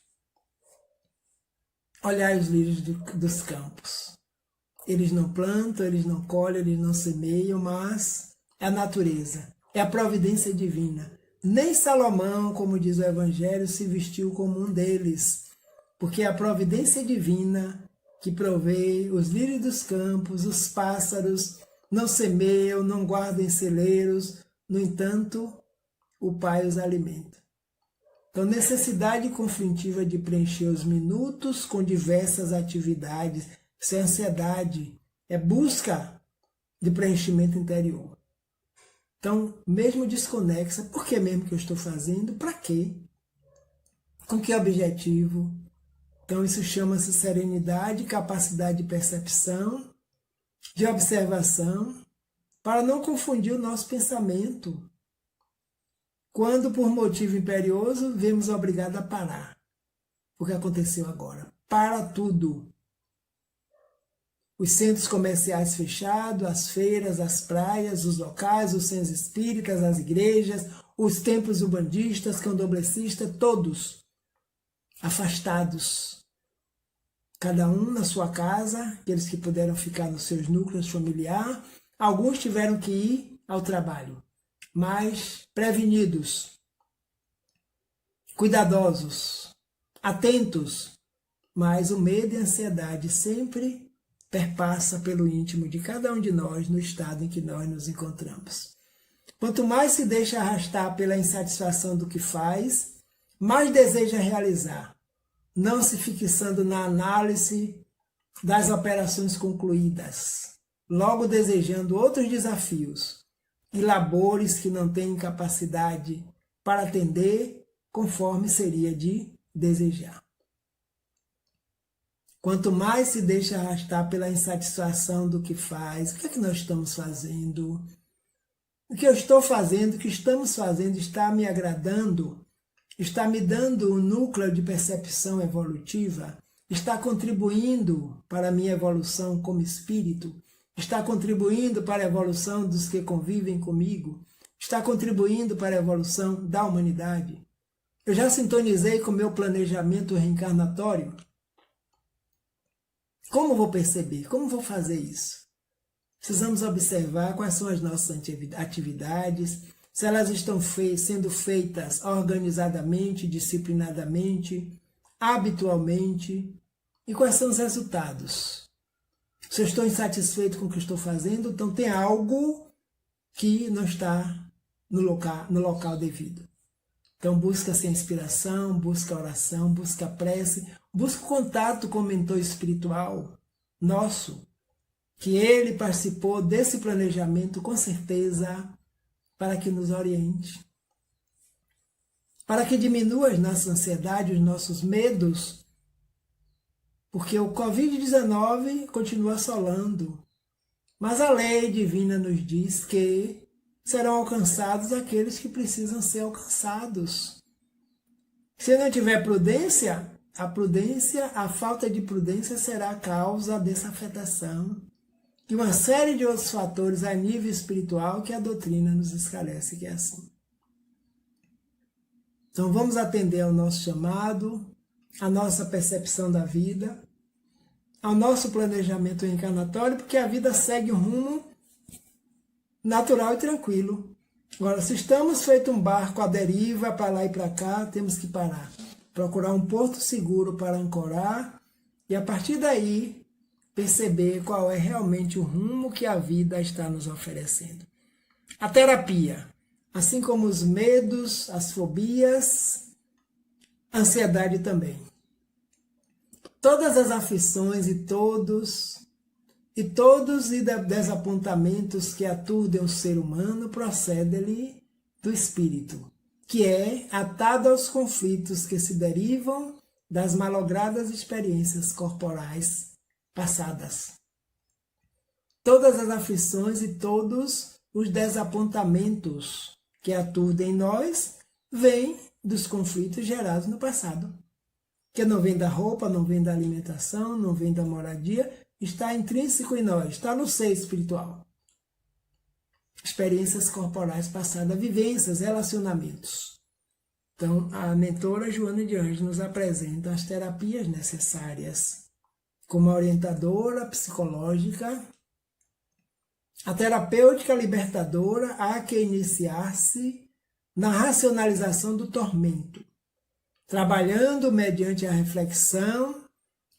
[SPEAKER 1] Olhai os lírios dos campos. Eles não plantam, eles não colhem, eles não semeiam, mas é a natureza, é a providência divina. Nem Salomão, como diz o Evangelho, se vestiu como um deles, porque é a providência divina que provê os lírios dos campos, os pássaros, não semeiam, não guardam em celeiros, no entanto, o Pai os alimenta. Então, necessidade conflitiva de preencher os minutos com diversas atividades, isso é ansiedade, é busca de preenchimento interior. Então, mesmo desconexa, por que mesmo que eu estou fazendo? Para quê? Com que objetivo? Então isso chama-se serenidade, capacidade de percepção, de observação, para não confundir o nosso pensamento. Quando, por motivo imperioso, vemos obrigado a parar. O que aconteceu agora? Para tudo. Os centros comerciais fechados, as feiras, as praias, os locais, os centros espíritas, as igrejas, os templos umbandistas, candomblecistas, todos afastados. Cada um na sua casa, aqueles que puderam ficar nos seus núcleos familiares, alguns tiveram que ir ao trabalho, mas prevenidos, cuidadosos, atentos, mas o medo e a ansiedade sempre perpassa pelo íntimo de cada um de nós no estado em que nós nos encontramos. Quanto mais se deixa arrastar pela insatisfação do que faz, mais deseja realizar, não se fixando na análise das operações concluídas, logo desejando outros desafios e labores que não têm capacidade para atender conforme seria de desejar. Quanto mais se deixa arrastar pela insatisfação do que faz, o que é que nós estamos fazendo? O que eu estou fazendo, o que estamos fazendo está me agradando? Está me dando um núcleo de percepção evolutiva? Está contribuindo para a minha evolução como espírito? Está contribuindo para a evolução dos que convivem comigo? Está contribuindo para a evolução da humanidade? Eu já sintonizei com o meu planejamento reencarnatório? Como vou perceber? Como vou fazer isso? Precisamos observar quais são as nossas atividades, se elas estão sendo feitas organizadamente, disciplinadamente, habitualmente, e quais são os resultados. Se eu estou insatisfeito com o que estou fazendo, então tem algo que não está no local devido. Então busca-se a inspiração, busca a oração, busca a prece, busca o contato com o mentor espiritual nosso, que ele participou desse planejamento com certeza para que nos oriente, para que diminua as nossas ansiedades, os nossos medos, porque o Covid-19 continua assolando, mas a lei divina nos diz que serão alcançados aqueles que precisam ser alcançados. Se não tiver prudência, a falta de prudência será a causa dessa afetação e uma série de outros fatores a nível espiritual que a doutrina nos esclarece que é assim. Então vamos atender ao nosso chamado, à nossa percepção da vida, ao nosso planejamento reencarnatório, porque a vida segue um rumo natural e tranquilo. Agora, se estamos feito um barco à deriva para lá e para cá, temos que parar, procurar um porto seguro para ancorar e a partir daí perceber qual é realmente o rumo que a vida está nos oferecendo. A terapia, assim como os medos, as fobias, a ansiedade também. Todas as aflições e todos os desapontamentos que aturdem o ser humano procedem do espírito, que é atado aos conflitos que se derivam das malogradas experiências corporais passadas. Todas as aflições e todos os desapontamentos que aturdem em nós vêm dos conflitos gerados no passado, que não vem da roupa, não vem da alimentação, não vem da moradia, está intrínseco em nós, está no ser espiritual. Experiências corporais passadas, vivências, relacionamentos. Então, a mentora Joana de Anjos nos apresenta as terapias necessárias, como a orientadora psicológica, a terapêutica libertadora há que iniciar-se na racionalização do tormento, trabalhando mediante a reflexão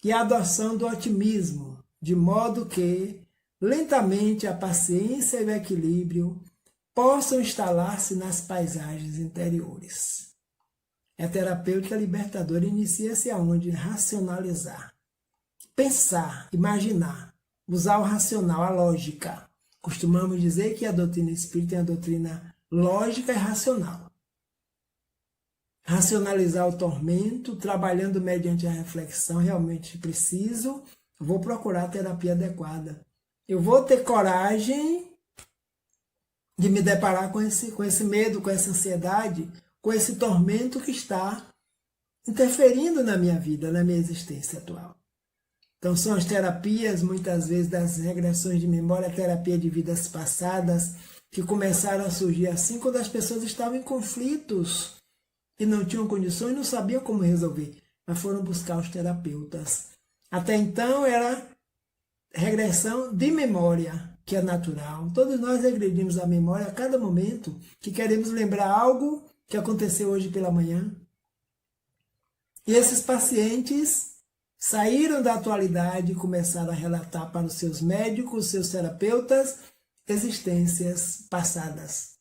[SPEAKER 1] e a adoção do otimismo, de modo que, lentamente, a paciência e o equilíbrio possam instalar-se nas paisagens interiores. A terapêutica libertadora inicia-se aonde? Racionalizar. Pensar, imaginar, usar o racional, a lógica. Costumamos dizer que a doutrina espírita é a doutrina lógica e racional. racionalizar o tormento, trabalhando mediante a reflexão, realmente preciso, vou procurar a terapia adequada. Eu vou ter coragem de me deparar com esse medo, com essa ansiedade, com esse tormento que está interferindo na minha vida, na minha existência atual. Então são as terapias, muitas vezes, das regressões de memória, terapia de vidas passadas, que começaram a surgir assim quando as pessoas estavam em conflitos e não tinham condições, não sabiam como resolver, mas foram buscar os terapeutas. Até então era regressão de memória, que é natural. Todos nós regredimos a memória a cada momento que queremos lembrar algo que aconteceu hoje pela manhã. E esses pacientes saíram da atualidade e começaram a relatar para os seus médicos, seus terapeutas, existências passadas.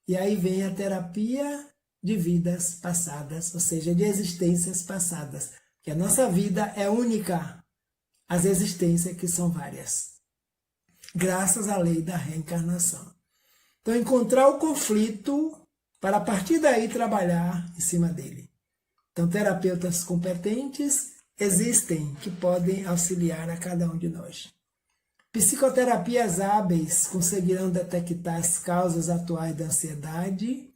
[SPEAKER 1] E aí vem a terapia de vidas passadas, ou seja, de existências passadas. Que a nossa vida é única, as existências que são várias, graças à lei da reencarnação. Então, encontrar o conflito para a partir daí trabalhar em cima dele. Então, terapeutas competentes existem que podem auxiliar a cada um de nós. Psicoterapias hábeis conseguirão detectar as causas atuais da ansiedade,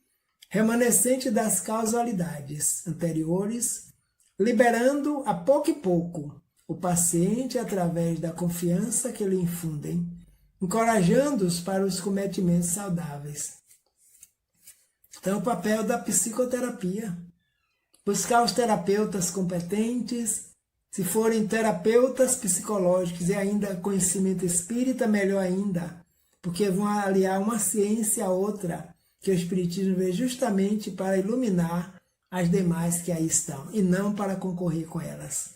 [SPEAKER 1] remanescente das causalidades anteriores, liberando a pouco e pouco o paciente através da confiança que lhe infundem, encorajando-os para os cometimentos saudáveis. Então, o papel da psicoterapia. Buscar os terapeutas competentes, se forem terapeutas psicológicos e ainda conhecimento espírita, melhor ainda, porque vão aliar uma ciência a outra, que o Espiritismo veio justamente para iluminar as demais que aí estão, e não para concorrer com elas.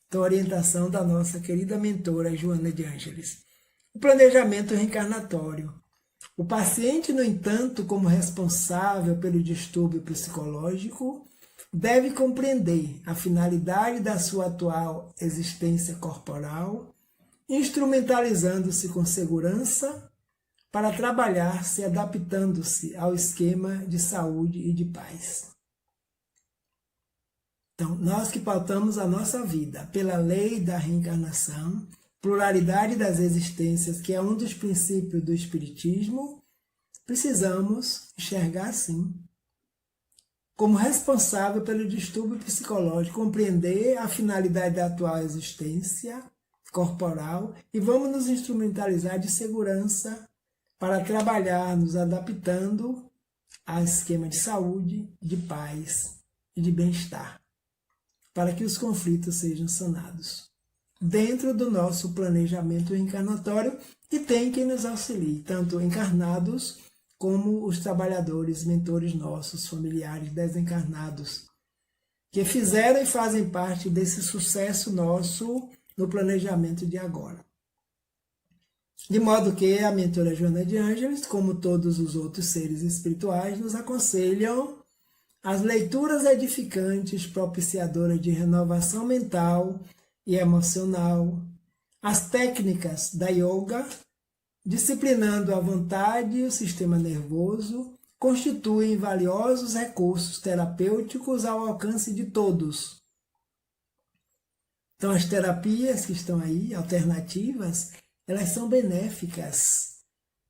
[SPEAKER 1] Então, a orientação da nossa querida mentora Joana de Ângeles. O planejamento reencarnatório. O paciente, no entanto, como responsável pelo distúrbio psicológico, deve compreender a finalidade da sua atual existência corporal, instrumentalizando-se com segurança para trabalhar se adaptando-se ao esquema de saúde e de paz. Então, nós que pautamos a nossa vida pela lei da reencarnação, pluralidade das existências, que é um dos princípios do Espiritismo, precisamos enxergar assim, como responsável pelo distúrbio psicológico, compreender a finalidade da atual existência corporal e vamos nos instrumentalizar de segurança para trabalhar nos adaptando a esquema de saúde, de paz e de bem-estar, para que os conflitos sejam sanados dentro do nosso planejamento reencarnatório, e tem quem nos auxilie, tanto encarnados como os trabalhadores, mentores nossos, familiares desencarnados, que fizeram e fazem parte desse sucesso nosso no planejamento de agora. De modo que a mentora Joana de Ângeles, como todos os outros seres espirituais, nos aconselham as leituras edificantes, propiciadoras de renovação mental e emocional, as técnicas da yoga, disciplinando a vontade e o sistema nervoso, constituem valiosos recursos terapêuticos ao alcance de todos. Então, as terapias que estão aí, alternativas, elas são benéficas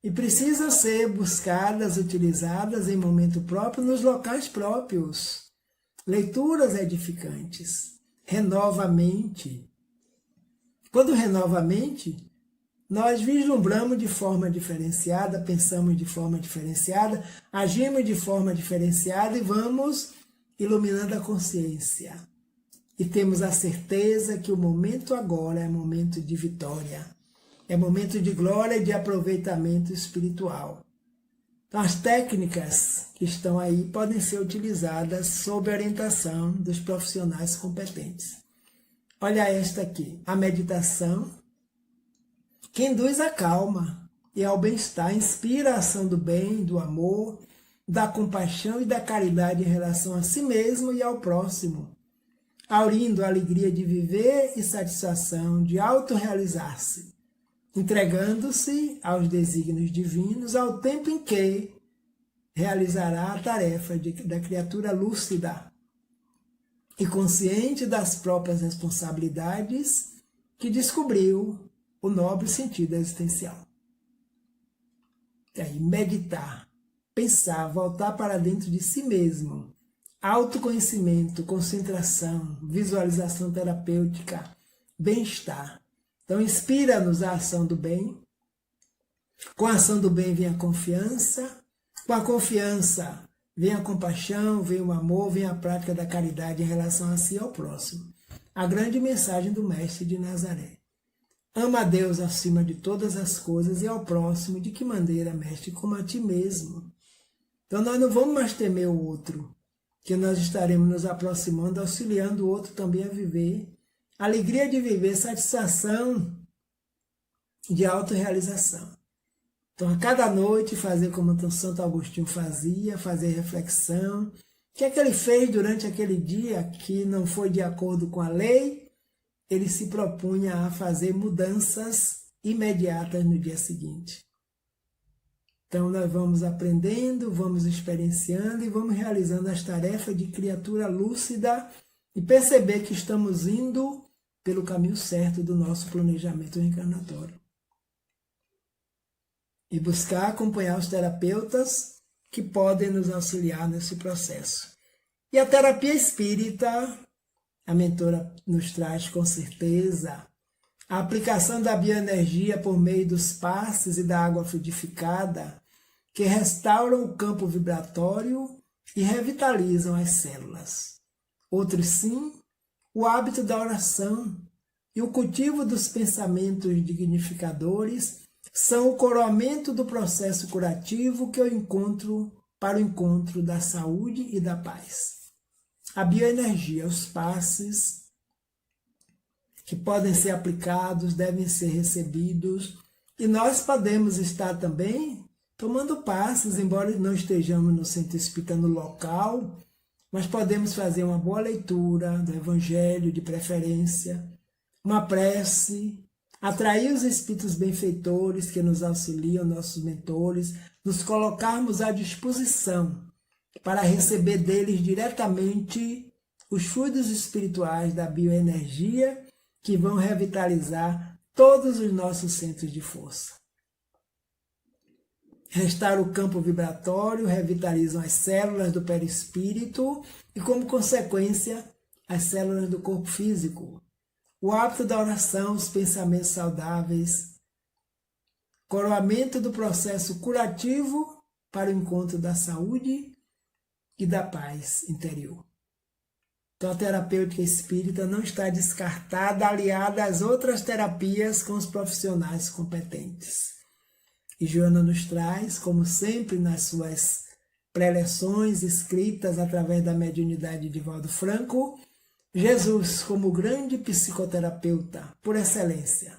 [SPEAKER 1] e precisam ser buscadas, utilizadas em momento próprio, nos locais próprios. Leituras edificantes, renova a mente. Quando renova a mente, nós vislumbramos de forma diferenciada, pensamos de forma diferenciada, agimos de forma diferenciada e vamos iluminando a consciência. E temos a certeza que o momento agora é momento de vitória, é momento de glória e de aproveitamento espiritual. Então, as técnicas que estão aí podem ser utilizadas sob a orientação dos profissionais competentes. Olha esta aqui, a meditação, que induz a calma e ao bem-estar, inspira a ação do bem, do amor, da compaixão e da caridade em relação a si mesmo e ao próximo, aurindo a alegria de viver e satisfação de realizará a tarefa da criatura lúcida e consciente das próprias responsabilidades que descobriu o nobre sentido existencial. E aí, meditar, pensar, voltar para dentro de si mesmo, autoconhecimento, concentração, visualização terapêutica, bem-estar. Então, inspira-nos a ação do bem. Com a ação do bem vem a confiança. Com a confiança vem a compaixão, vem o amor, vem a prática da caridade em relação a si e ao próximo. A grande mensagem do Mestre de Nazaré. Ama a Deus acima de todas as coisas e ao próximo. De que maneira, Mestre? Como a ti mesmo. Então, nós não vamos mais temer o outro, que nós estaremos nos aproximando, auxiliando o outro também a viver. Alegria de viver, satisfação de autorrealização. Então, a cada noite, fazer como o Santo Agostinho fazia, fazer reflexão. O que é que ele fez durante aquele dia que não foi de acordo com a lei? Ele se propunha a fazer mudanças imediatas no dia seguinte. Então, nós vamos aprendendo, vamos experienciando e vamos realizando as tarefas de criatura lúcida e perceber que estamos indo pelo caminho certo do nosso planejamento reencarnatório. E buscar acompanhar os terapeutas que podem nos auxiliar nesse processo. E a terapia espírita, a mentora nos traz com certeza a aplicação da bioenergia por meio dos passes e da água fluidificada, que restauram o campo vibratório e revitalizam as células. Outros sim, o hábito da oração e o cultivo dos pensamentos dignificadores são o coroamento do processo curativo que eu encontro para o encontro da saúde e da paz. A bioenergia, os passes que podem ser aplicados, devem ser recebidos, e nós podemos estar também tomando passes, embora não estejamos no centro espírita no local, mas podemos fazer uma boa leitura do Evangelho, de preferência, uma prece, atrair os espíritos benfeitores que nos auxiliam, nossos mentores, nos colocarmos à disposição para receber deles diretamente os fluidos espirituais da bioenergia que vão revitalizar todos os nossos centros de força. Restaura o campo vibratório, revitalizam as células do perispírito e, como consequência, as células do corpo físico. O hábito da oração, os pensamentos saudáveis, coroamento do processo curativo para o encontro da saúde e da paz interior. Então, a terapêutica espírita não está descartada, aliada às outras terapias com os profissionais competentes. E Joana nos traz, como sempre, nas suas preleções escritas através da mediunidade de Valdo Franco, Jesus como grande psicoterapeuta por excelência.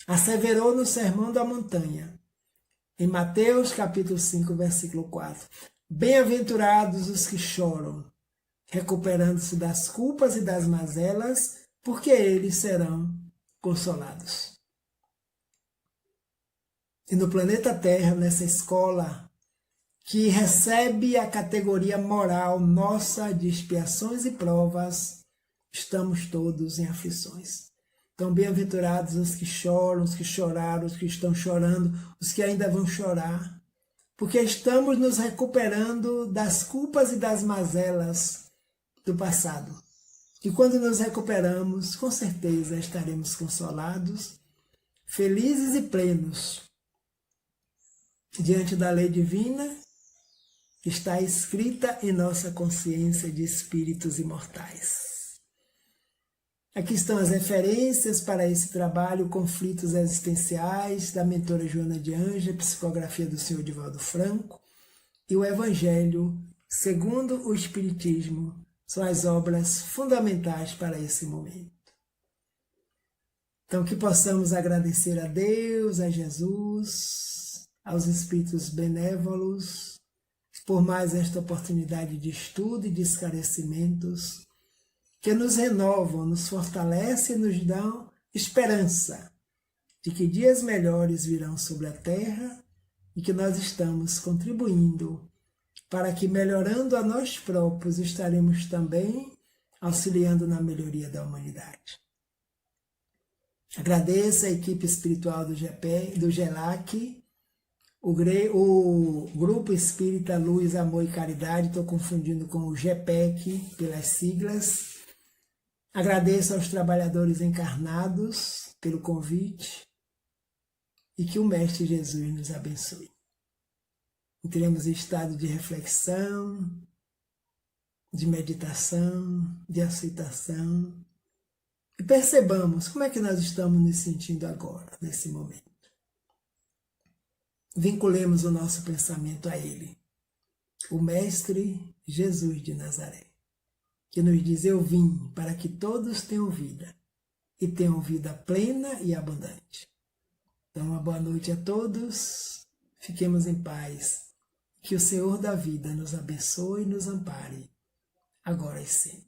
[SPEAKER 1] Asseverou no Sermão da Montanha, em Mateus capítulo 5, versículo 4. Bem-aventurados os que choram, recuperando-se das culpas e das mazelas, porque eles serão consolados. E no planeta Terra, nessa escola, que recebe a categoria moral nossa de expiações e provas, estamos todos em aflições. Então, bem-aventurados os que choram, os que choraram, os que estão chorando, os que ainda vão chorar, porque estamos nos recuperando das culpas e das mazelas do passado. E quando nos recuperamos, com certeza estaremos consolados, felizes e plenos, diante da lei divina que está escrita em nossa consciência de espíritos imortais. Aqui estão as referências para esse trabalho, Conflitos Existenciais, da mentora Joana de Ângela, psicografia do Senhor Divaldo Franco, e o Evangelho, segundo o Espiritismo, são as obras fundamentais para esse momento. Então, que possamos agradecer a Deus, a Jesus, aos Espíritos benévolos, por mais esta oportunidade de estudo e de esclarecimentos, que nos renovam, nos fortalecem e nos dão esperança de que dias melhores virão sobre a Terra e que nós estamos contribuindo para que, melhorando a nós próprios, estaremos também auxiliando na melhoria da humanidade. Agradeço a equipe espiritual do GELAC, o Grupo Espírita Luz, Amor e Caridade, estou confundindo com o GEPEC pelas siglas. Agradeço aos trabalhadores encarnados pelo convite e que o Mestre Jesus nos abençoe. Entremos em estado de reflexão, de meditação, de aceitação e percebamos como é que nós estamos nos sentindo agora, nesse momento. Vinculemos o nosso pensamento a Ele, o Mestre Jesus de Nazaré, que nos diz: eu vim para que todos tenham vida, e tenham vida plena e abundante. Então, uma boa noite a todos, fiquemos em paz, que o Senhor da vida nos abençoe e nos ampare, agora e sempre.